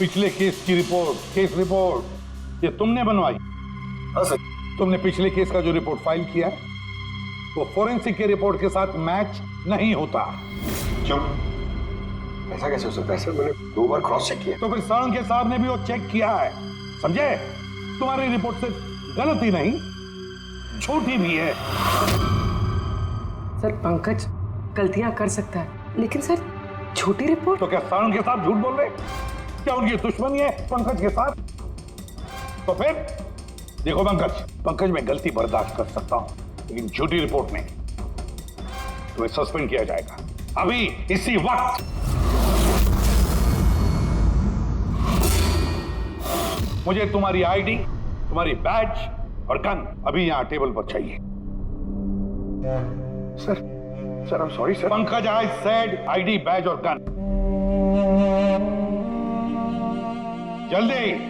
पिछले केस की report, case report ये तुमने बनवाई? हाँ सर। तुमने पिछले केस का जो रिपोर्ट फाइल किया है वो फोरेंसिक के रिपोर्ट के साथ मैच नहीं होता। क्यों? ऐसा कैसे हो सकता है सर? मैंने 2 बार क्रॉस चेक किया। तो फिर साळुंखे साहब ने भी वो चेक किया है, समझे? तुम्हारी रिपोर्ट सिर्फ गलत ही नहीं, छोटी भी है। सर पंकज गलतियां कर सकता है, लेकिन सर छोटी रिपोर्ट। तो क्या साळुंखे साहब झूठ बोल रहे? क्या उनकी दुश्मनी है पंकज के साथ? तो फिर देखो पंकज मैं गलती बर्दाश्त कर सकता हूं, लेकिन झूठी रिपोर्ट में तुम्हें सस्पेंड किया जाएगा अभी इसी वक्त। मुझे तुम्हारी आईडी, तुम्हारी बैज और गन अभी यहां टेबल पर चाहिए। Sir I am sorry sir. Pankaj, I said ID, badge और गन, जल्दी।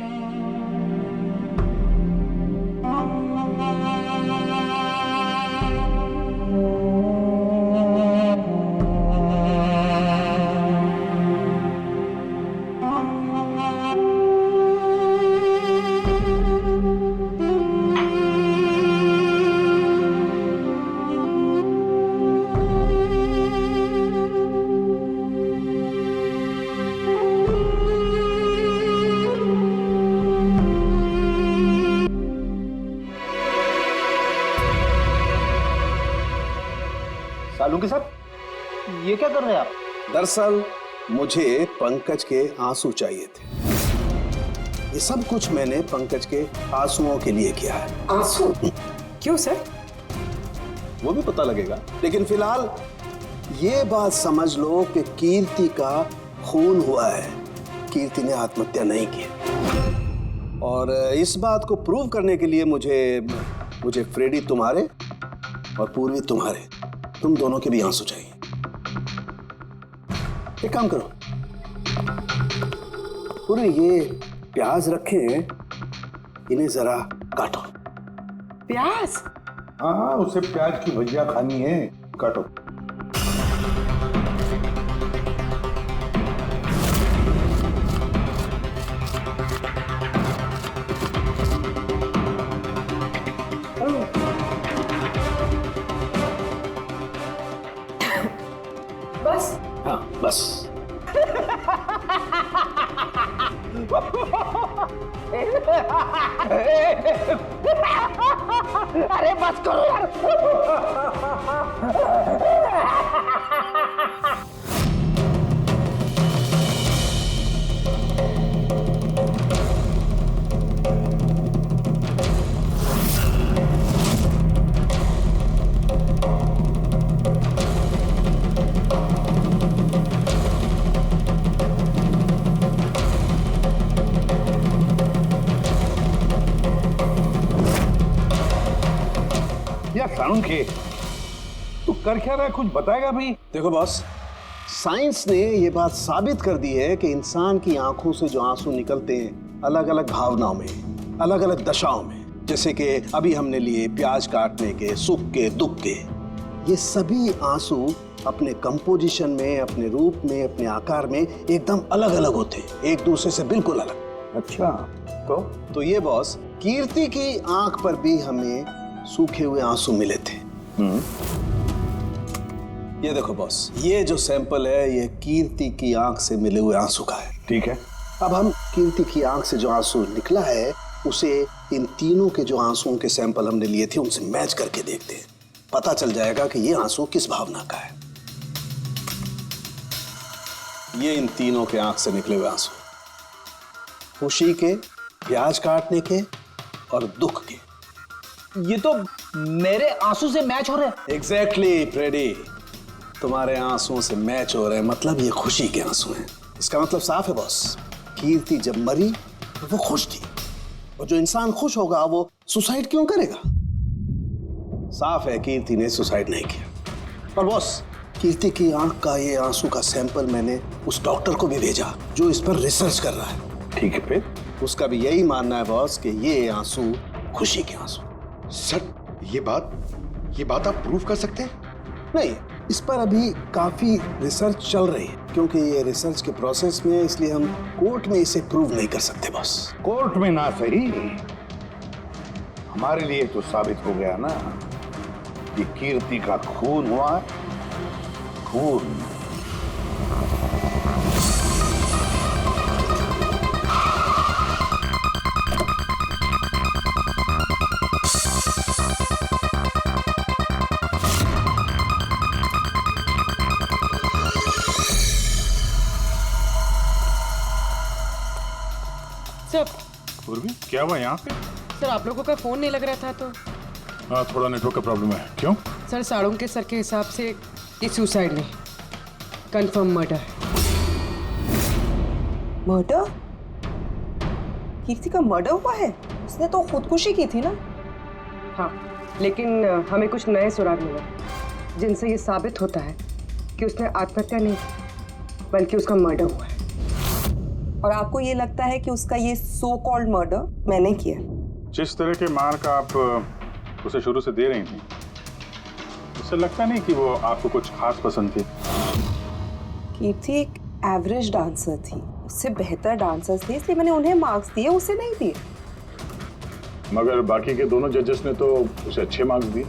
साळुंखे साहब, ये क्या कर रहे हैं आप? दरअसल मुझे पंकज के आंसू चाहिए थे। ये सब कुछ मैंने पंकज के आंसुओं के लिए किया है। आंसू? क्यों सर? वो भी पता लगेगा, लेकिन फिलहाल ये बात समझ लो कि कीर्ति का खून हुआ है। कीर्ति ने आत्महत्या नहीं की, और इस बात को प्रूव करने के लिए मुझे फ्रेडी तुम्हारे और पूर्वी तुम्हारे, तुम दोनों के भी आंसू चाहिए। एक काम करो, पूरे ये प्याज रखे हैं, इन्हें जरा काटो। प्याज? हाँ, उसे प्याज की भजिया खानी है, काटो। बस? हाँ बस। अरे बस करो यार। यार साळुंखे, तू कर क्या रहा है, कुछ बताएगा भी? देखो बॉस, साइंस ने ये बात साबित कर दी है कि इंसान की आंखों से जो आंसू निकलते हैं अलग अलग भावनाओं में, अलग अलग दशाओं में, जैसे कि अभी हमने लिए प्याज काटने के, सुख के, दुख के, ये सभी आंसू अपने कंपोजिशन में, अपने रूप में, अपने आकार में एकदम अलग अलग होते हैं, एक दूसरे से बिल्कुल अलग। अच्छा, तो ये बॉस, कीर्ति की आंख पर भी हमें सूखे हुए आंसू मिले थे। ये देखो बॉस, ये जो सैंपल है ये कीर्ति की आंख से मिले हुए आंसू का है। ठीक है। अब हम कीर्ति की आंख से जो आंसू निकला है उसे इन तीनों के जो आंसुओं के सैंपल हमने लिए थे उनसे मैच करके देखते हैं, पता चल जाएगा कि ये आंसू किस भावना का है। ये इन तीनों के आंख से निकले हुए आंसू, खुशी के, प्याज काटने के और दुख के। ये तो मेरे आंसू से मैच हो रहे हैं। एग्जैक्टली फ्रेडी, तुम्हारे आंसुओं से मैच हो रहे हैं, मतलब ये खुशी के आंसू हैं। इसका मतलब साफ है बॉस, कीर्ति जब मरी तो वो खुश थी, और जो इंसान खुश होगा वो सुसाइड क्यों करेगा? साफ है कीर्ति ने सुसाइड नहीं किया। और बॉस, कीर्ति की आंख का ये आंसू का सैंपल मैंने उस डॉक्टर को भी भेजा जो इस पर रिसर्च कर रहा है। ठीक है, फिर उसका भी यही मानना है बॉस कि ये आंसू खुशी के आंसू। सर ये बात आप प्रूव कर सकते हैं? नहीं, इस पर अभी काफी रिसर्च चल रही है, क्योंकि ये रिसर्च के प्रोसेस में है, इसलिए हम कोर्ट में इसे प्रूव नहीं कर सकते बॉस। कोर्ट में ना सही, हमारे लिए तो साबित हो गया ना कि कीर्ति का खून हुआ है। खून। सर पूर्वी, क्या हुआ यहाँ पे? सर आप लोगों का फोन नहीं लग रहा था तो। हाँ, थोड़ा नेटवर्क का प्रॉब्लम है। क्यों? सर साड़ों के सर के हिसाब से ये सुसाइड नहीं, कंफर्म मर्डर। मर्डर? कीर्ति का मर्डर हुआ है? उसने तो खुदकुशी की थी ना? हाँ, लेकिन हमें कुछ नए सुराग मिले जिनसे ये साबित होता है कि उसने आत्महत्या नहीं की, बल्कि उसका मर्डर हुआ है। और आपको ये लगता है कि उसका ये सो कॉल्ड मर्डर मैंने किया? जिस तरह के मार्क आप उसे शुरू से दे रही थी, उससे लगता नहीं कि वो आपको कुछ खास पसंद थी। कीर्ति एक एवरेज डांसर थी, उससे बेहतर डांसर्स थे, इसलिए मैंने उन्हें मार्क्स दिए, उसे नहीं दिए। मगर बाकी के दोनों जजेस ने तो उसे अच्छे मार्क्स दिए।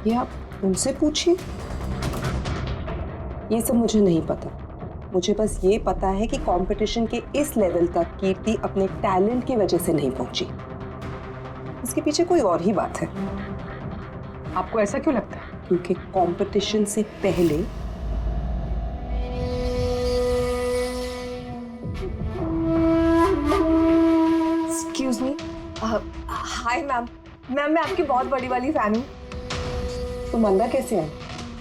ये आप उनसे पूछिए, ये सब मुझे नहीं पता। मुझे बस ये पता है कि कंपटीशन के इस लेवल तक कीर्ति अपने टैलेंट की वजह से नहीं पहुंची। इसके पीछे कोई और ही बात है। आपको ऐसा क्यों लगता है? क्योंकि कंपटीशन से पहले एक्सक्यूज मी। हाय मैम, मैं आपकी बहुत बड़ी वाली फैन हूँ। तुम अंदर कैसे आए?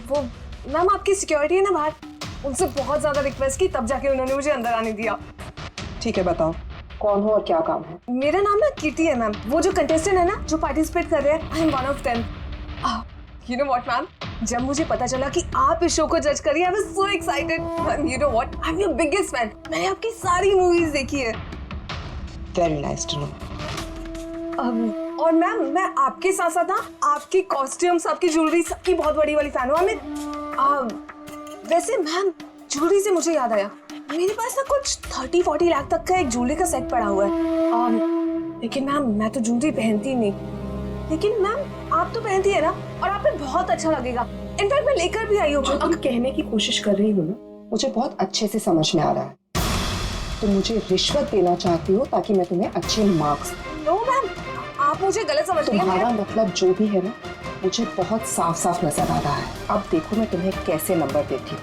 वो मैम आपकी सिक्योरिटी है ना बाहर, उनसे बहुत ज्यादा रिक्वेस्ट की, तब जाके उन्होंने मुझे अंदर आने दिया। ठीक है, बताओ कौन हो और क्या काम है? मेरा नाम ना कीर्ति है मैम, वो जो कंटेस्टेंट है ना जो पार्टिसिपेट कर रहे हैं, I am one of them. You know what ma'am, जब मुझे पता चला कि आप इस शो को जज करिए, I was so excited. Ma'am you know what, I am your biggest fan. मैंने आपकी सारी मूवीज देखी है। Very nice to know. और मैम मैं आपके साथ साथ ना आपकी कॉस्ट्यूम्स, आपकी ज्वेलरी, सबकी बहुत बड़ी वाली फैन हूँ। वैसे मैम ज्वेलरी से मुझे याद आया, मेरे पास ना कुछ 30-40 लाख तक का एक ज्वेलरी का सेट पड़ा हुआ है। लेकिन मैम मैं तो ज्वेलरी पहनती नहीं। लेकिन मैम आप तो पहनती है ना, और आप पे बहुत अच्छा लगेगा। इनफैक्ट मैं लेकर भी आई हूँ। जो तुम कहने की कोशिश कर रही हो ना, मुझे बहुत अच्छे से समझ में आ रहा है। तुम मुझे रिश्वत देना चाहती हो ताकि मैं तुम्हें अच्छे मार्क्स। नो मैम, आप मुझे गलत समझ रही हैं। तुम्हारा मतलब जो भी है ना, मुझे बहुत साफ साफ नजर आ रहा है। अब देखो मैं तुम्हें कैसे नंबर देती हूँ।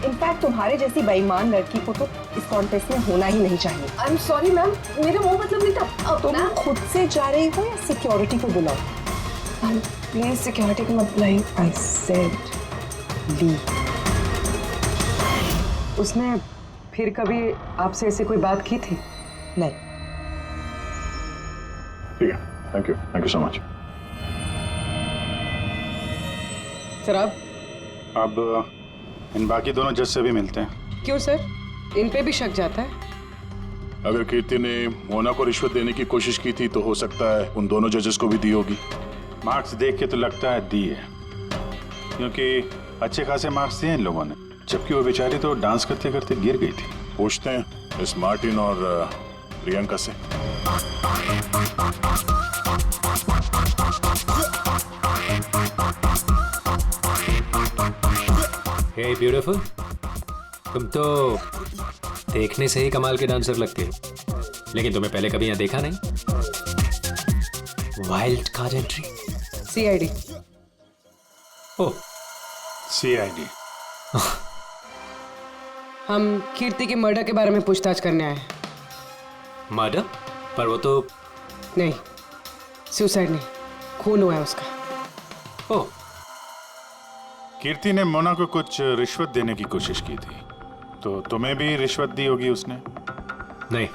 इनफैक्ट तुम्हारे जैसी बेईमान लड़की को तो इस कॉन्टेस्ट में होना ही नहीं चाहिए। आई एम सॉरी मैम, मेरा वो मतलब नहीं था। तुम खुद से जा रही हो या सिक्योरिटी को बुलाओ? प्लीज सिक्योरिटी को मत बुलाइए। I said leave. उसने फिर कभी आपसे ऐसे कोई बात की थी? नहीं। ठीक है, thank you so much. Sir आप अब इन बाकी दोनों जज से भी मिलते हैं। क्यों सर, इन पे भी शक जाता है? अगर कीर्ति ने मोना को रिश्वत देने की कोशिश की थी तो हो सकता है उन दोनों जजेस को भी दी होगी। मार्क्स देख के तो लगता है दी है, क्योंकि अच्छे खासे मार्क्स दिए इन लोगों ने, जबकि वो बेचारी तो डांस करते करते गिर गई थी। पूछते हैं मिस मार्टिन और प्रियंका से। हे ब्यूटीफुल, तुम तो देखने से ही कमाल के डांसर लगती हो, लेकिन तुम्हें पहले कभी यहाँ देखा नहीं। Wild card entry, CID. Oh CID. हम कीर्ति के मर्डर के बारे में पूछताछ करने आए हैं। मर्डर? पर वो तो नहीं, सुसाइड नहीं, खून हुआ है उसका। ओह, कीर्ति ने मोना को कुछ रिश्वत देने की कोशिश की थी, तो तुम्हें भी रिश्वत दी होगी उसने? नहीं,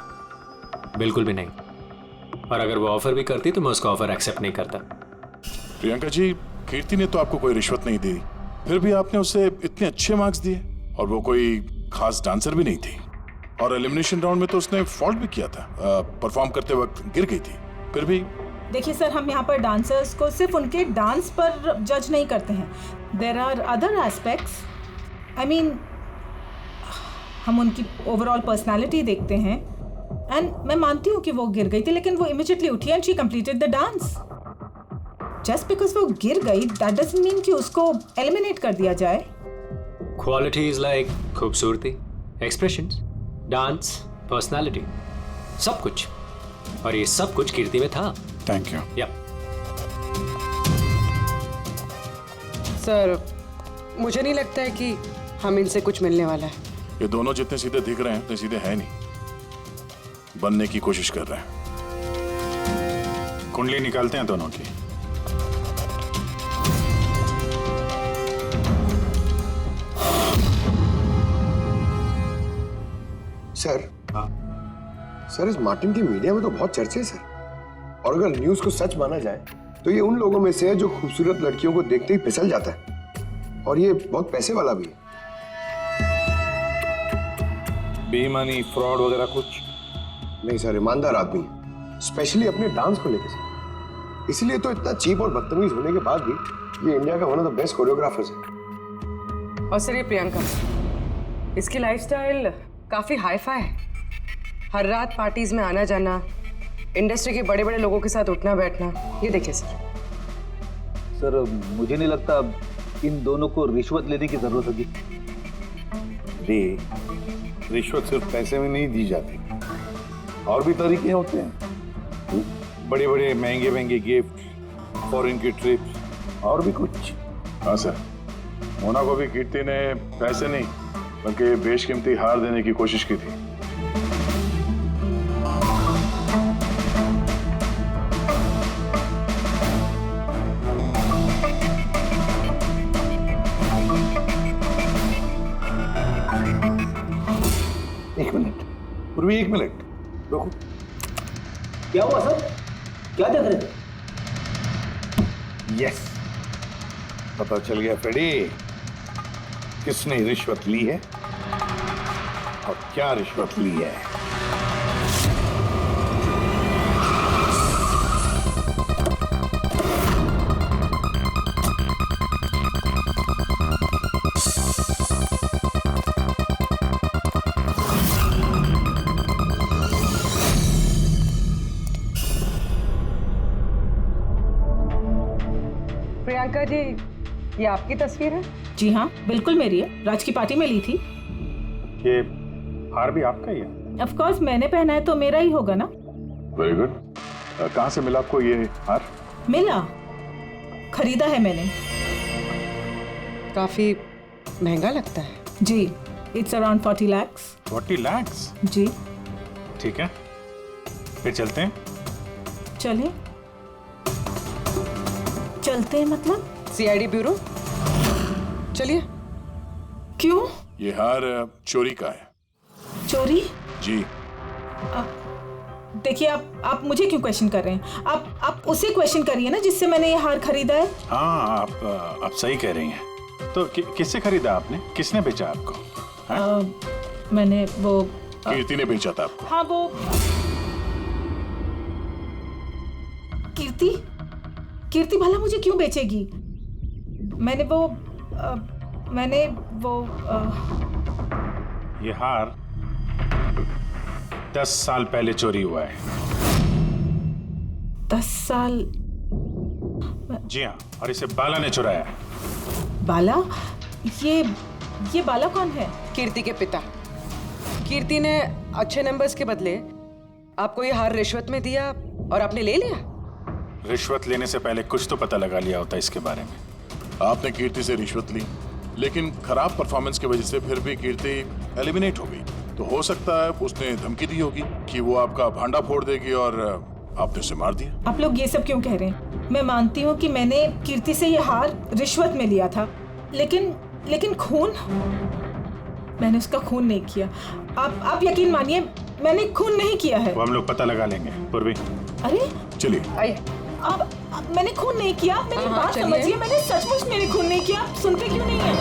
बिल्कुल भी नहीं। और अगर वो ऑफर भी करती तो मैं उसका ऑफर एक्सेप्ट नहीं करता। प्रियंका जी, कीर्ति ने तो आपको कोई रिश्वत नहीं दी, फिर भी आपने उसे इतने अच्छे मार्क्स दिए, और वो कोई खास डांसर भी नहीं थी, और एलिमिनेशन राउंड में तो उसने फॉल्ट भी किया था, परफॉर्म करते वक्त गिर गई थी, फिर भी देखिए सर, हम यहाँ पर डांसर्स को सिर्फ उनके डांस पर जज नहीं करते हैं। There are other aspects, I mean हम उनकी ओवरऑल पर्सनालिटी देखते हैं। एंड मैं मानती हूँ कि वो गिर गई थी, लेकिन वो इमीडिएटली उठी and she completed the dance. Just because वो गिर गई दैट डजंट मीन कि उसको एलिमिनेट कर दिया जाए। क्वालिटीज लाइक खूबसूरती, एक्सप्रेशंस, डांस, पर्सनालिटी, सब कुछ, और ये सब कुछ कीर्ति में था। Thank you. या सर, मुझे नहीं लगता है कि हम इनसे कुछ मिलने वाला है। ये दोनों जितने सीधे दिख रहे हैं उतने सीधे हैं नहीं, बनने की कोशिश कर रहे हैं। कुंडली निकालते हैं दोनों की। सर इस मार्टिन की मीडिया में तो बहुत चर्चे हैं सर, और अगर न्यूज को सच माना जाए तो ये उन लोगों में से है जो खूबसूरत लड़कियों को देखते ही फिसल जाता है, और ये बहुत पैसे वाला भी है। बेईमानी, फ्रॉड वगैरह कुछ नहीं सर, ईमानदार आदमी है, स्पेशली अपने डांस को लेकर सर। इसलिए तो इतना चीप और बदतमीज होने के बाद भी ये इंडिया का one of the best choreographers है। और सर, ये प्रियंका, इसकी लाइफस्टाइल काफी हाई-फाई है। हर रात पार्टीज में आना जाना, इंडस्ट्री के बड़े बड़े लोगों के साथ उठना बैठना। ये देखिए सर, मुझे नहीं लगता इन दोनों को रिश्वत लेने की जरूरत होगी। रिश्वत सिर्फ पैसे में नहीं दी जाती, और भी तरीके होते हैं। बड़े बड़े महंगे महंगे गिफ्ट, फॉरेन की ट्रिप, और भी कुछ। हाँ सर, मोना को भी कीर्ति ने पैसे नहीं बल्कि बेशकीमती हार देने की कोशिश की थी। एक मिनट पूर्वी, एक मिनट रुको। क्या हुआ सर, क्या देख रहे थे? यस, पता चल गया फ्रेडी, किसने रिश्वत ली है और क्या रिश्वत ली है। प्रियंका जी, ये आपकी तस्वीर है? जी हाँ, बिल्कुल मेरी है। राज की पार्टी में ली थी। ये हार भी आपका ही है? ऑफ कोर्स, मैंने पहना है तो मेरा ही होगा ना। Very good. कहाँ से मिला आपको ये हार? मिला, खरीदा है मैंने। काफी महंगा लगता है। जी, इट्स अराउंड 40 lakhs। 40 lakhs? जी। ठीक है, फिर चलते हैं। चलिए, चलते हैं मतलब? सीआईडी ब्यूरो, चलिए। क्यों? ये हार चोरी का है। चोरी? जी। देखिए, आप मुझे क्यों क्वेश्चन कर रहे हैं? आप उसे क्वेश्चन करिए ना जिससे मैंने ये हार खरीदा है। हाँ, आप सही कह रही हैं। तो किससे खरीदा आपने? किसने बेचा आपको? मैंने वो कीर्ति ने बेचा था आपको? हाँ, वो कीर्ति भला मुझे क्यों बेचेगी? मैंने वो ये हार 10 साल पहले चोरी हुआ है। 10 साल? जी हाँ, और इसे बाला ने चुराया है। बाला? ये बाला कौन है? कीर्ति के पिता। कीर्ति ने अच्छे नंबर्स के बदले आपको ये हार रिश्वत में दिया और आपने ले लिया। रिश्वत लेने से पहले कुछ तो पता लगा लिया होता इसके बारे में। आपने कीर्ति से रिश्वत ली, लेकिन खराब परफॉर्मेंस की वजह से फिर भी कीर्ति एलिमिनेट हो गई। तो हो सकता है उसने धमकी दी होगी कि वो आपका भांडा फोड़ देगी और आपने उसे मार दिया। आप लोग ये सब क्यों कह रहे हैं? मैं मानती हूँ कि मैंने कीर्ति से ये हार रिश्वत में लिया था, लेकिन खून? मैंने उसका खून नहीं किया। आप यकीन मानिए, मैंने खून नहीं किया है। वो हम लोग पता लगा लेंगे। पूर्वी, अरे चलिए। आइए। अब मैंने खून नहीं किया। मेरी बात समझिए, मैंने सचमुच मैंने खून नहीं किया। सुनते क्यों नहीं है?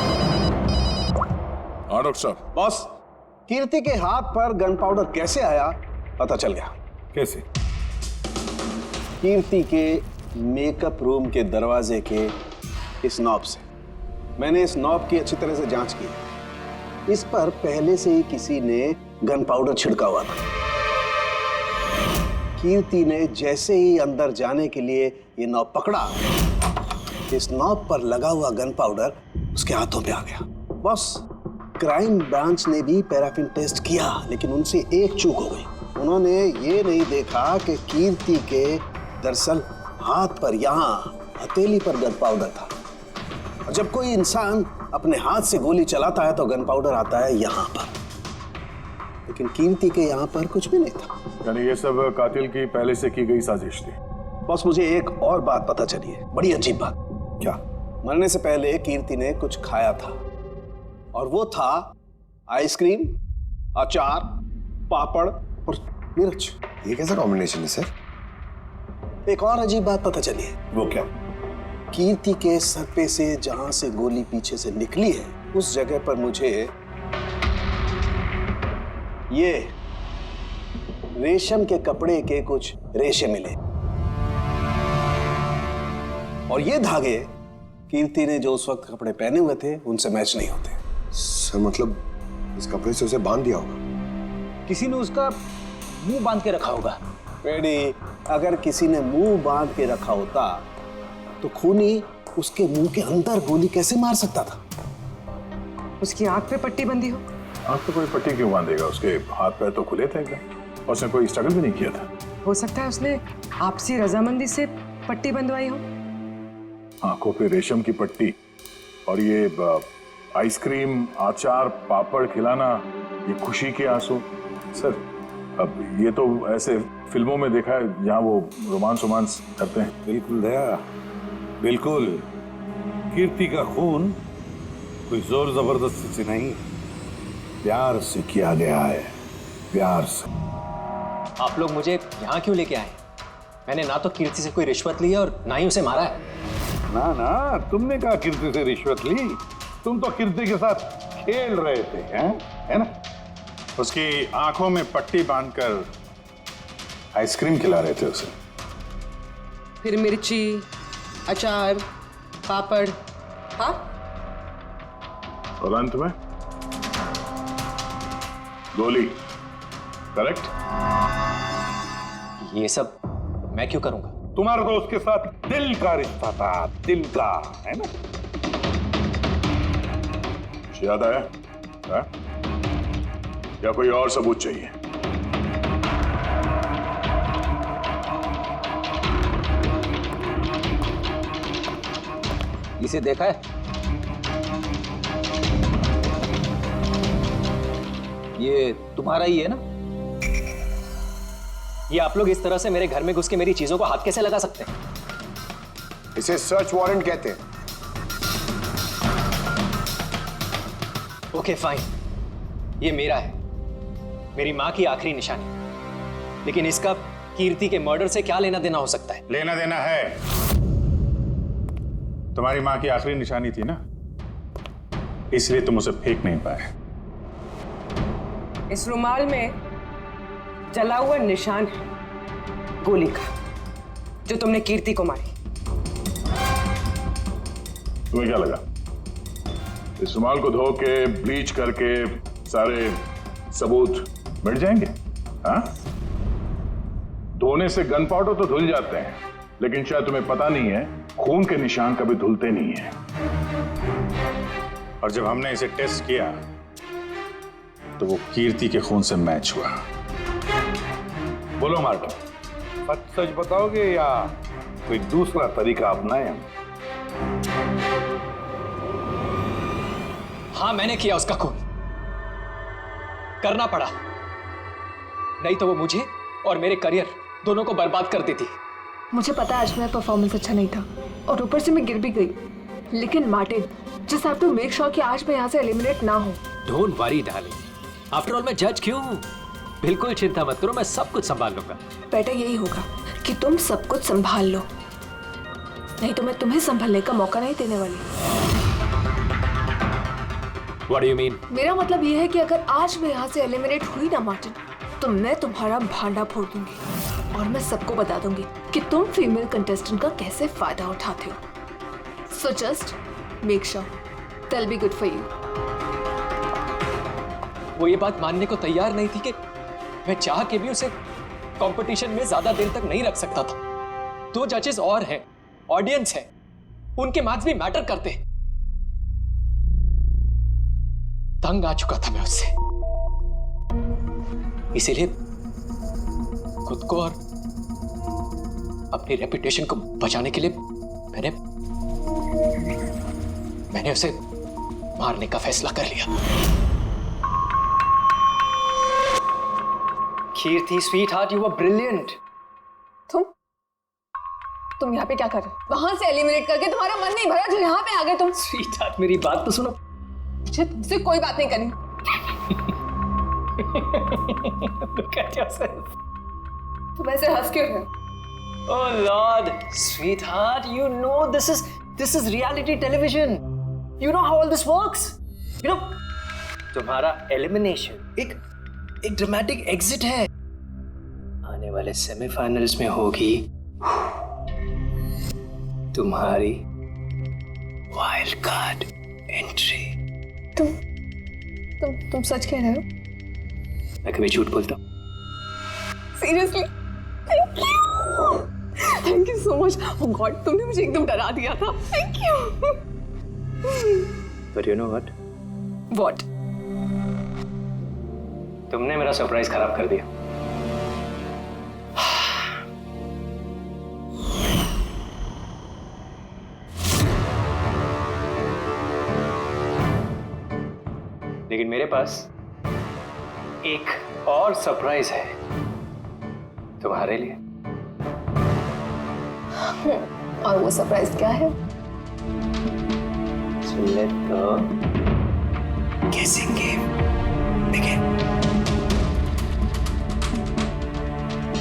हाँ डॉक्टर साहब। बॉस, कीर्ति के हाथ पर गन पाउडर कैसे आया पता चल गया। कैसे? कीर्ति के मेकअप रूम के दरवाजे के इस नॉब से। मैंने इस नॉब की अच्छी तरह से जांच की। इस पर पहले से ही किसी ने गन पाउडर छिड़का हुआ था। कीर्ति ने जैसे ही अंदर जाने के लिए ये नॉब पकड़ा, इस नॉब पर लगा हुआ गन पाउडर उसके हाथों पे आ गया। बॉस, क्राइम ब्रांच ने भी पैराफिन टेस्ट किया, लेकिन उनसे एक चूक हो गई। उन्होंने ये नहीं देखा कि कीर्ति के दरअसल हाथ पर, यहाँ हथेली पर गन पाउडर था। और जब कोई इंसान अपने हाथ से गोली चलाता है तो गन पाउडर आता है यहाँ पर, लेकिन कीर्ति के यहाँ पर कुछ भी नहीं था। यानी ये सब कातिल की पहले से की गई साजिश थी। बस मुझे एक और बात पता चली है, बड़ी अजीब बात। क्या? मरने से पहले कीर्ति ने कुछ खाया था, और वो था आइसक्रीम, अचार, पापड़ और मिर्च। ये कैसा कॉम्बिनेशन है सर? एक और अजीब बात पता चली है। वो क्या? कीर्ति के सर पे से जहां से गोली पीछे से निकली है, उस जगह पर मुझे ये रेशम के कपड़े के कुछ रेशे मिले, और ये धागे कीर्ति ने जो उस वक्त कपड़े पहने हुए थे उनसे मैच नहीं होते। सर मतलब इस कपड़े से उसे बांध दिया होगा। किसी ने उसका मुंह बांध के रखा होगा। पेड़ी, अगर किसी ने मुंह बांध के रखा होता तो खूनी उसके मुंह के अंदर गोली कैसे मार सकता था? उसकी आंख पे पट्टी बंधी हो। आंख पे कोई पट्टी क्यों बांधेगा? उसके हाथ पैर तो खुले थे एकदम, और उसने कोई स्ट्रगल भी नहीं किया था। हो सकता है उसने आपसी रजामंदी से पट्टी बंधवाई हो। आंखों पे रेशम की पट्टी और ये आइसक्रीम, अचार, पापड़ खिलाना, ये खुशी के आंसू। सर, अब ये तो ऐसे फिल्मों में देखा है जहां वो रोमांस करते हैं। बिल्कुल दया, बिल्कुल। कीर्ति का खून कोई जोर जबरदस्ती से नहीं, प्यार से किया गया है, प्यार से। आप लोग मुझे यहाँ क्यों लेके आए? मैंने ना तो कीर्ति से कोई रिश्वत ली है और ना ही उसे मारा है। ना ना, तुमने कहा कीर्ति से रिश्वत ली? तुम तो कीर्ति के साथ खेल रहे थे, हैं? है ना? उसकी आंखों में पट्टी बांधकर आइसक्रीम खिला रहे थे उसे। फिर मिर्ची, अचार, पापड़, हाँ? और अंत में गोली। करेक्ट? ये सब मैं क्यों करूंगा? तुम्हारा तो उसके साथ दिल का रिश्ता था, दिल का, है ना? याद आया? है? या कोई और सबूत चाहिए? इसे देखा है? ये तुम्हारा ही है ना? ये आप लोग इस तरह से मेरे घर में घुस के मेरी चीजों को हाथ कैसे लगा सकते हैं? इसे सर्च वारंट कहते हैं। ओके फाइन, ये मेरा है, मेरी माँ की आखिरी निशानी। लेकिन इसका कीर्ति के मर्डर से क्या लेना देना हो सकता है? लेना देना है। तुम्हारी माँ की आखिरी निशानी थी ना, इसलिए तुम उसे फेंक नहीं पाए। इस रुमाल में जला हुआ निशान है गोली का, जो तुमने कीर्ति को मारी। तुम्हें क्या लगा इस रुमाल को धो के ब्लीच करके सारे सबूत मिट जाएंगे? हाँ? धोने से गन पाउडर तो धुल जाते हैं, लेकिन शायद तुम्हें पता नहीं है खून के निशान कभी धुलते नहीं हैं। और जब हमने इसे टेस्ट किया तो वो कीर्ति के खून से मैच हुआ। बोलो मार्टिन, सच सच बताओगे या कोई दूसरा तरीका अपनाएं? हाँ, मैंने किया उसका खून। करना पड़ा, नहीं तो वो मुझे और मेरे करियर दोनों को बर्बाद कर देती। मुझे पता है आज मेरा परफॉर्मेंस अच्छा नहीं था और ऊपर से मैं गिर भी गई, लेकिन Martin, just have to make sure कि आज मैं यहाँ से एलिमिनेट ना हूँ। Don't worry darling, after all मैं जज क्यों हूँ? बिल्कुल चिंता मत करो, मैं सब कुछ संभाल लूंगा। बेटा यही होगा कि तुम सब कुछ संभाल लो, नहीं तो मैं तुम्हें संभालने का मौका नहीं देने वाली। What do you mean? मेरा मतलब ये है कि अगर आज मैं यहाँ से एलिमिनेट हुई ना मार्टिन, तो मैं तुम्हारा भांडा फोड़ दूंगी। और मैं सबको बता दूंगी कि तुम फीमेल कंटेस्टेंट का कैसे फायदा उठाते हो। So just make sure that will be good for you. वो ये बात मानने को तैयार नहीं थी कि मैं चाह के भी उसे कंपटीशन में ज्यादा देर तक नहीं रख सकता था। 2 जजेस और हैं, ऑडियंस है, उनके मार्क्स भी मैटर करते हैं। तंग आ चुका था मैं उससे, इसीलिए खुद को और अपनी रेपुटेशन को बचाने के लिए मैंने उसे मारने का फैसला कर लिया। कीर्ति स्वीटहार्ट, यू वर ब्रिलियंट। तुम यहाँ पे क्या कर रहे हो? वहां से एलिमिनेट करके तुम्हारा मन नहीं भरा जो यहाँ पे आ गए तुम। स्वीटहार्ट मेरी बात तो सुनो। मुझे तुमसे कोई बात नहीं करनी। Look at yourself. तुम ऐसे हंस क्यों रहे हो? Oh Lord, sweetheart, you know this is reality television. You know how all this works. You know, तुम्हारा elimination एक dramatic exit है। आने वाले सेमीफाइनल्स में होगी तुम्हारी वाइल्ड कार्ड एंट्री। तुम सच कह रहे हो? मैं कभी झूठ बोलता हूँ? Seriously? Thank you so much. Oh God, तुमने मुझे एकदम डरा दिया था। Thank you. But you know what? What? तुमने मेरा सरप्राइज खराब कर दिया। लेकिन मेरे पास एक और सरप्राइज है तुम्हारे लिए। और वो सरप्राइज क्या है? So let the guessing game begin.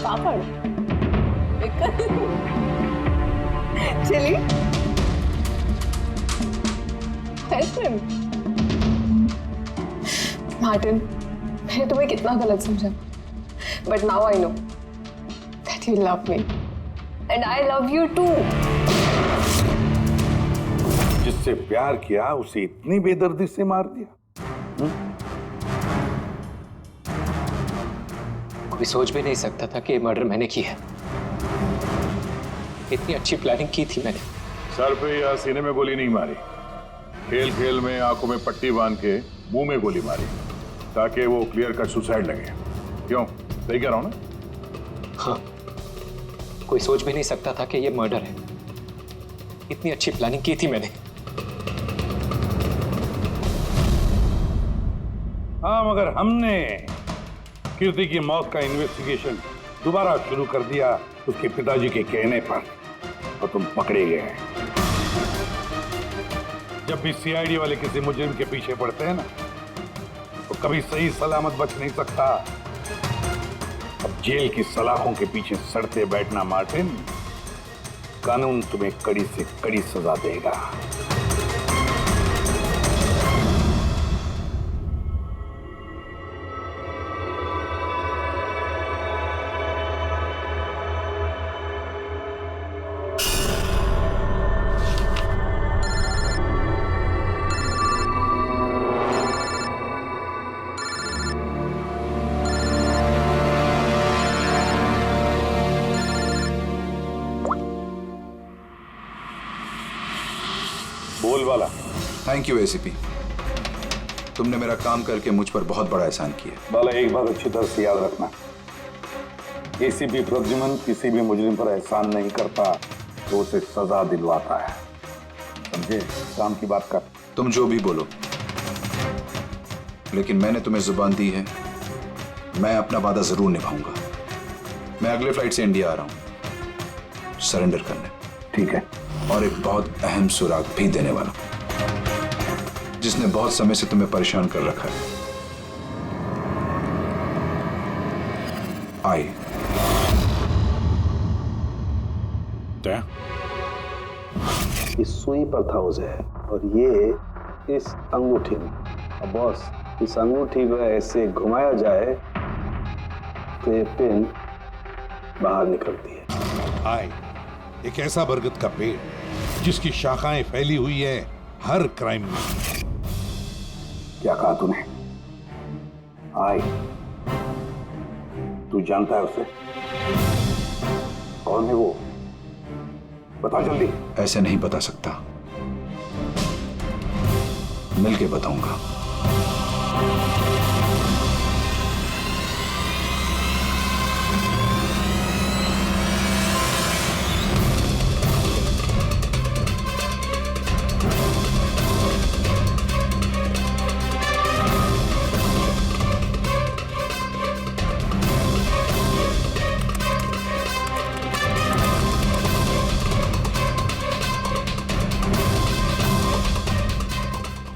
Papad? Chilli? Ice cream? Martin, मैंने तुम्हें कितना गलत समझा, but now I know that you love me and I love you too. जिससे प्यार किया उसे इतनी बेदर्दी से मार दिया। कोई सोच भी नहीं सकता था कि ये मर्डर मैंने किया है। इतनी अच्छी प्लानिंग की थी मैंने। सर पे या सीने में गोली नहीं मारी, खेल खेल में आंखों में पट्टी बांध के मुंह में गोली मारी ताकि वो क्लियर कट सुसाइड लगे। क्यों, सही कह रहा हूं ना? हाँ, कोई सोच भी नहीं सकता था कि ये मर्डर है। इतनी अच्छी प्लानिंग की थी मैंने। हाँ, मगर हमने कीर्ति की मौत का इन्वेस्टिगेशन दोबारा शुरू कर दिया उसके पिताजी के कहने पर, और तुम पकड़े गए हैं। जब भी सीआईडी वाले किसी मुजरिम के पीछे पड़ते हैं ना, तो कभी सही सलामत बच नहीं सकता। अब जेल की सलाखों के पीछे सड़ते बैठना मार्टिन, कानून तुम्हें कड़ी से कड़ी सजा देगा। बोल वाला। थैंक यू एसीपी, तुमने मेरा काम करके मुझ पर बहुत बड़ा एहसान किया। बाला, एक बात अच्छी तरह से याद रखना, एसीपी प्रद्युमन किसी भी मुजरिम पर एहसान नहीं करता तो उसे सजा दिलवाता है, समझे? काम की बात कर। तुम जो भी बोलो, लेकिन मैंने तुम्हें जुबान दी है, मैं अपना वादा जरूर निभाऊंगा। मैं अगले फ्लाइट से इंडिया आ रहा हूं सरेंडर करने। ठीक है। और एक बहुत अहम सुराग भी देने वाला, जिसने बहुत समय से तुम्हें परेशान कर रखा है। आई ये सुई पर था उसे, और ये इस अंगूठी में। अब बॉस, इस अंगूठी को ऐसे घुमाया जाए तो ये पिन बाहर निकलती है। आए एक ऐसा बरगद का पेड़ जिसकी शाखाएं फैली हुई है हर क्राइम में। क्या कहा तूने? आए, तू जानता है उसे? कौन है वो? बता जल्दी। ऐसे नहीं बता सकता, मिलके बताऊंगा।